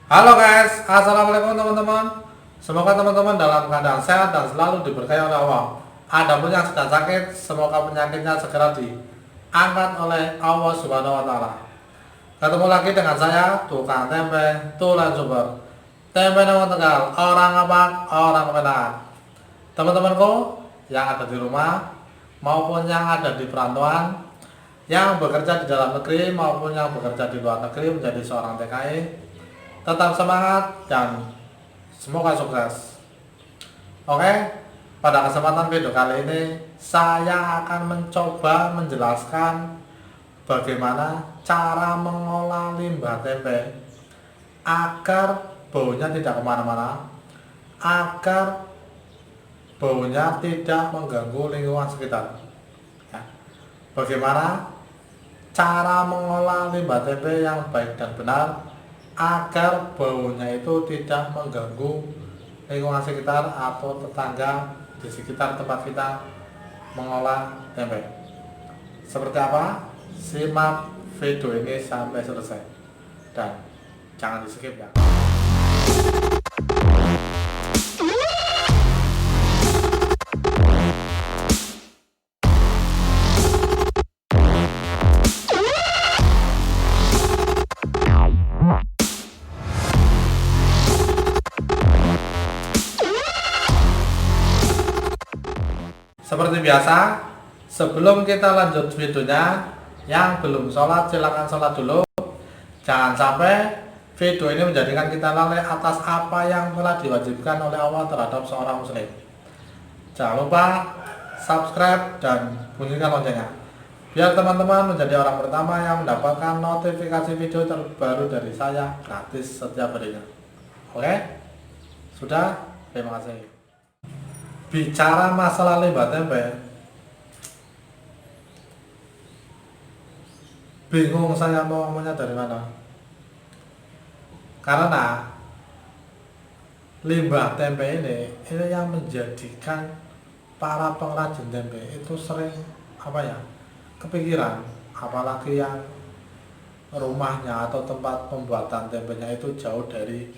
Halo guys, assalamualaikum teman-teman. Semoga teman-teman dalam keadaan sehat dan selalu diberkahi oleh Allah. Adapun yang sedang sakit, semoga penyakitnya segera diangkat oleh Allah Subhanahu Wa Taala. Ketemu lagi dengan saya, tukang tempe Tulen Super. Tempe Nawang Tegal, orang apa? Orang pemenang. Teman-temanku yang ada di rumah maupun yang ada di perantauan, yang bekerja di dalam negeri maupun yang bekerja di luar negeri menjadi seorang TKI, tetap semangat dan semoga sukses. Oke, pada kesempatan video kali ini saya akan mencoba menjelaskan bagaimana cara mengolah limbah tempe agar baunya tidak kemana-mana, agar baunya tidak mengganggu lingkungan sekitar. Ya, bagaimana cara mengolah limbah tempe yang baik dan benar agar baunya itu tidak mengganggu lingkungan sekitar atau tetangga di sekitar tempat kita mengolah tempe. Seperti apa? Simak video ini sampai selesai dan jangan di skip ya. Seperti biasa, sebelum kita lanjut videonya, yang belum sholat silahkan sholat dulu. Jangan sampai video ini menjadikan kita lalai atas apa yang telah diwajibkan oleh Allah terhadap seorang muslim. Jangan lupa subscribe dan bunyikan loncengnya, biar teman-teman menjadi orang pertama yang mendapatkan notifikasi video terbaru dari saya gratis setiap harinya. Oke? Sudah? Terima kasih. Bicara masalah limbah tempe, bingung saya mau ngomongnya dari mana. Karena limbah tempe ini yang menjadikan para pengrajin tempe itu sering kepikiran, apalagi yang rumahnya atau tempat pembuatan tempenya itu jauh dari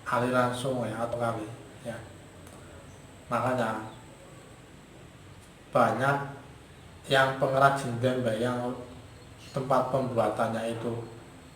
aliran sungai atau kali ya. Makanya banyak yang pengrajin tempe yang tempat pembuatannya itu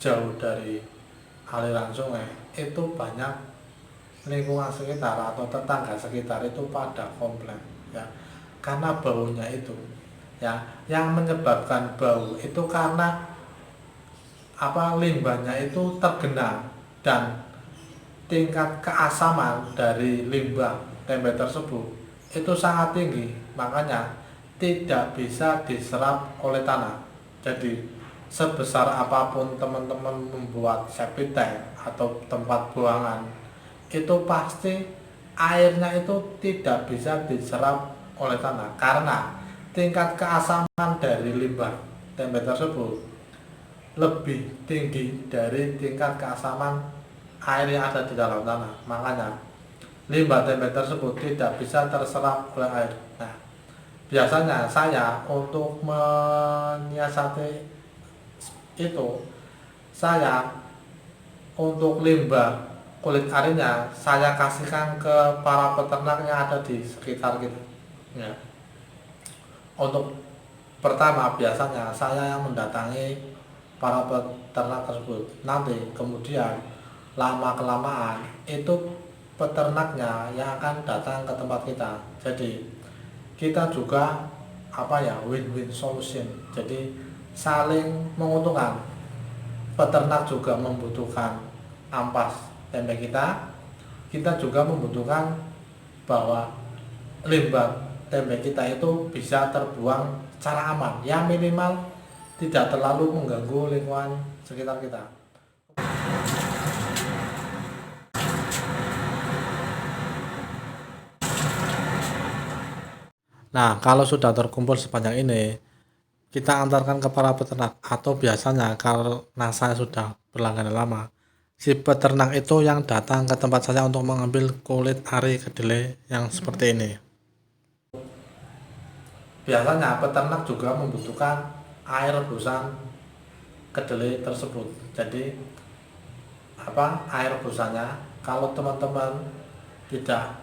jauh dari aliran sungai, itu banyak lingkungan sekitar atau tetangga sekitar itu pada komplain ya, karena baunya itu ya. Yang menyebabkan bau itu karena limbahnya itu tergenang dan tingkat keasaman dari limbah tempe tersebut itu sangat tinggi, makanya tidak bisa diserap oleh tanah. Jadi sebesar apapun teman-teman membuat septic tank atau tempat buangan, itu pasti airnya itu tidak bisa diserap oleh tanah karena tingkat keasaman dari limbah tempe tersebut lebih tinggi dari tingkat keasaman air yang ada di dalam tanah. Makanya limbah tempe tersebut tidak bisa terserap oleh air. Nah, biasanya saya untuk menyiasati itu, saya untuk limbah kulit arinya saya kasihkan ke para peternak yang ada di sekitar kita ya. Untuk pertama biasanya saya yang mendatangi para peternak tersebut, nanti kemudian lama kelamaan itu peternaknya yang akan datang ke tempat kita. Jadi kita juga win-win solution, jadi saling menguntungkan. Peternak juga membutuhkan ampas tempe kita juga membutuhkan bahwa limbah tempe kita itu bisa terbuang secara aman, yang minimal tidak terlalu mengganggu lingkungan sekitar kita. Nah, kalau sudah terkumpul sepanjang ini, kita antarkan ke para peternak, atau biasanya karena saya sudah berlangganan lama, si peternak itu yang datang ke tempat saya untuk mengambil kulit ari kedelai yang seperti ini. Biasanya peternak juga membutuhkan air rebusan kedelai tersebut. Jadi air rebusannya. Kalau teman-teman tidak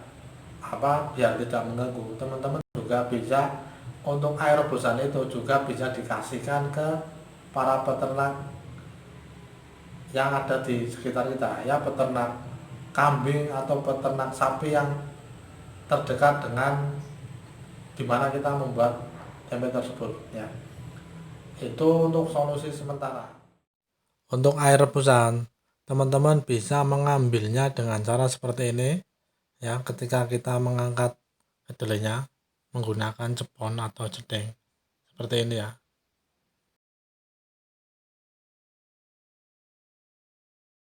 biar tidak mengganggu, teman-teman juga bisa untuk air rebusan itu juga bisa dikasihkan ke para peternak yang ada di sekitar kita, ya, peternak kambing atau peternak sapi yang terdekat dengan dimana kita membuat tempe tersebut, ya. Itu untuk solusi sementara. Untuk air rebusan, teman-teman bisa mengambilnya dengan cara seperti ini, ya. Ketika kita mengangkat kedelainya menggunakan cepon atau jedeng seperti ini, ya.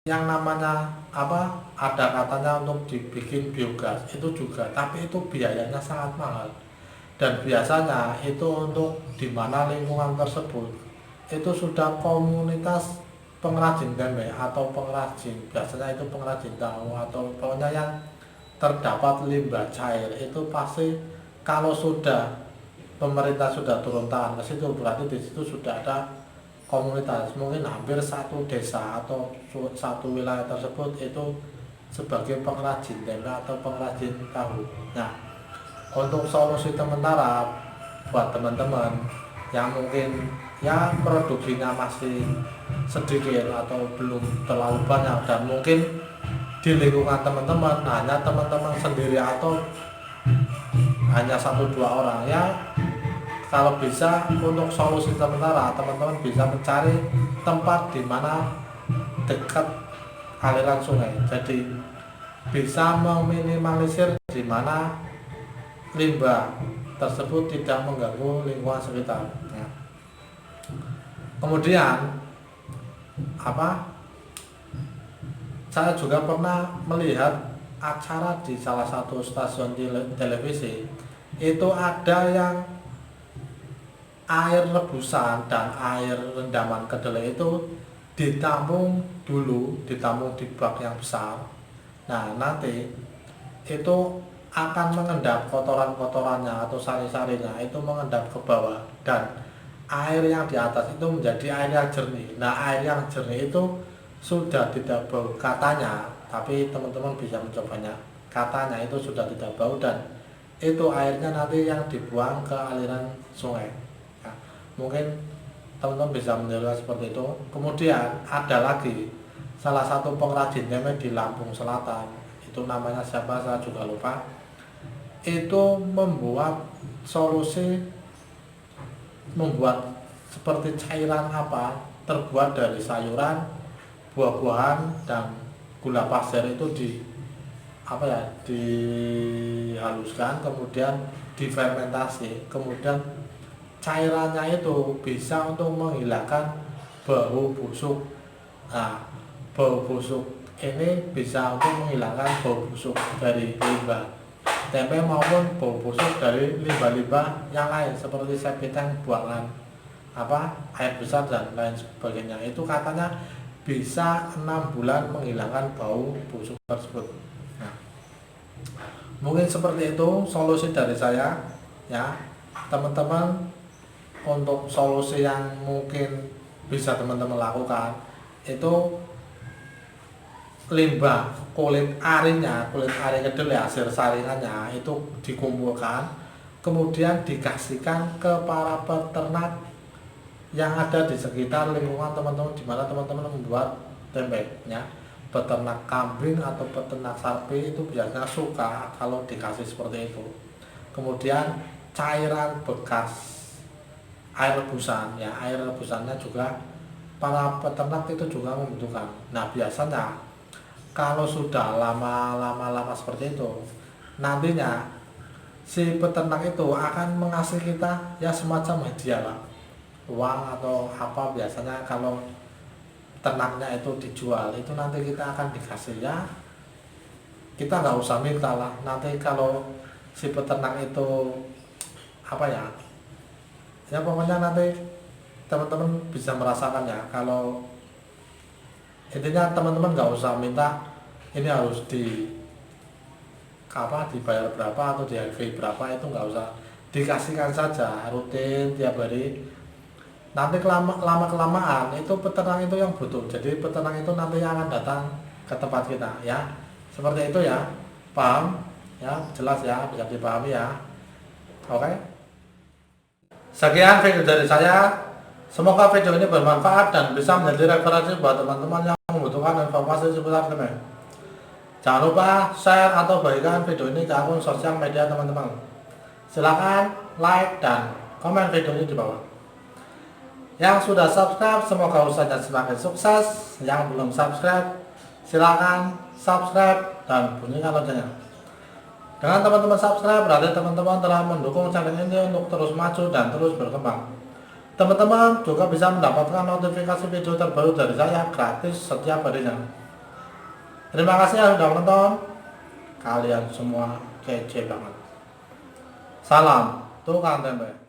Yang namanya ada katanya untuk dibikin biogas itu juga, tapi itu biayanya sangat mahal, dan biasanya itu untuk dimana lingkungan tersebut itu sudah komunitas pengrajin tempe atau pengrajin, biasanya itu pengrajin tahu, atau pokoknya yang terdapat limbah cair itu pasti, kalau sudah pemerintah sudah turun tangan ke situ, berarti di situ sudah ada komunitas, mungkin hampir satu desa atau satu wilayah tersebut itu sebagai pengrajin tempe atau pengrajin tahu. Nah, untuk solusi sementara buat teman-teman yang mungkin ya produksinya masih sedikit atau belum terlalu banyak, dan mungkin di lingkungan teman-teman hanya teman-teman sendiri atau hanya 1-2 orang, ya, kalau bisa untuk solusi sementara teman-teman bisa mencari tempat di mana dekat aliran sungai, jadi bisa meminimalisir di mana limbah tersebut tidak mengganggu lingkungan sekitar, ya. Kemudian saya juga pernah melihat acara di salah satu stasiun televisi, itu ada yang air rebusan dan air rendaman kedelai itu ditampung di bak yang besar. Nah, nanti itu akan mengendap kotoran-kotorannya atau sari-sarinya itu mengendap ke bawah, dan air yang di atas itu menjadi air yang jernih. Nah, air yang jernih itu sudah tidak bau katanya, tapi teman-teman bisa mencobanya. Katanya itu sudah tidak bau, dan itu airnya nanti yang dibuang ke aliran sungai. Mungkin teman-teman bisa meniru seperti itu. Kemudian ada lagi salah satu pengrajin tempe di Lampung Selatan, itu namanya siapa saya juga lupa, itu membuat solusi, membuat seperti cairan terbuat dari sayuran, buah-buahan, dan gula pasir itu dihaluskan, kemudian difermentasi, kemudian cairannya itu bisa untuk menghilangkan bau busuk. Nah, bau busuk ini bisa untuk menghilangkan bau busuk dari limbah tempe maupun bau busuk dari limbah-limbah yang lain seperti septic tank, buangan air besar dan lain sebagainya. Itu katanya bisa 6 bulan menghilangkan bau busuk tersebut. Nah, mungkin seperti itu solusi dari saya, ya, teman-teman. Untuk solusi yang mungkin bisa teman-teman lakukan itu limbah kulit ari kedelai hasil saringannya itu dikumpulkan, kemudian dikasihkan ke para peternak yang ada di sekitar lingkungan teman-teman, di mana teman-teman membuat tempe, ya. Peternak kambing atau peternak sapi itu biasanya suka kalau dikasih seperti itu. Kemudian cairan bekas air rebusan, ya, air rebusannya juga para peternak itu juga membutuhkan. Nah, biasanya kalau sudah lama seperti itu, nantinya si peternak itu akan mengasih kita ya semacam hadiah lah, uang atau biasanya kalau ternaknya itu dijual, itu nanti kita akan dikasih, ya, kita nggak usah minta lah. Nanti kalau si peternak itu ya pokoknya nanti teman-teman bisa merasakannya. Kalau intinya teman-teman nggak usah minta ini harus dibayar berapa atau dihargai berapa, itu nggak usah, dikasihkan saja rutin tiap hari Nanti lama kelamaan itu peternak itu yang butuh. Jadi peternak itu nanti yang akan datang ke tempat kita ya. Seperti itu ya. Paham? Ya, jelas ya, bisa dipahami ya. Oke. Sekian video dari saya. Semoga video ini bermanfaat dan bisa menjadi referensi buat teman-teman yang membutuhkan informasi seputar tempe. Jangan lupa share atau bagikan video ini ke akun sosial media teman-teman. Silakan like dan komen video ini di bawah. Yang sudah subscribe, semoga usahanya semakin sukses. Yang belum subscribe, silakan subscribe dan bunyikan loncengnya. Dengan teman-teman subscribe, berarti teman-teman telah mendukung channel ini untuk terus maju dan terus berkembang. Teman-teman juga bisa mendapatkan notifikasi video terbaru dari saya gratis setiap harinya. Terima kasih yang sudah menonton. Kalian semua kece banget. Salam tukang tempe.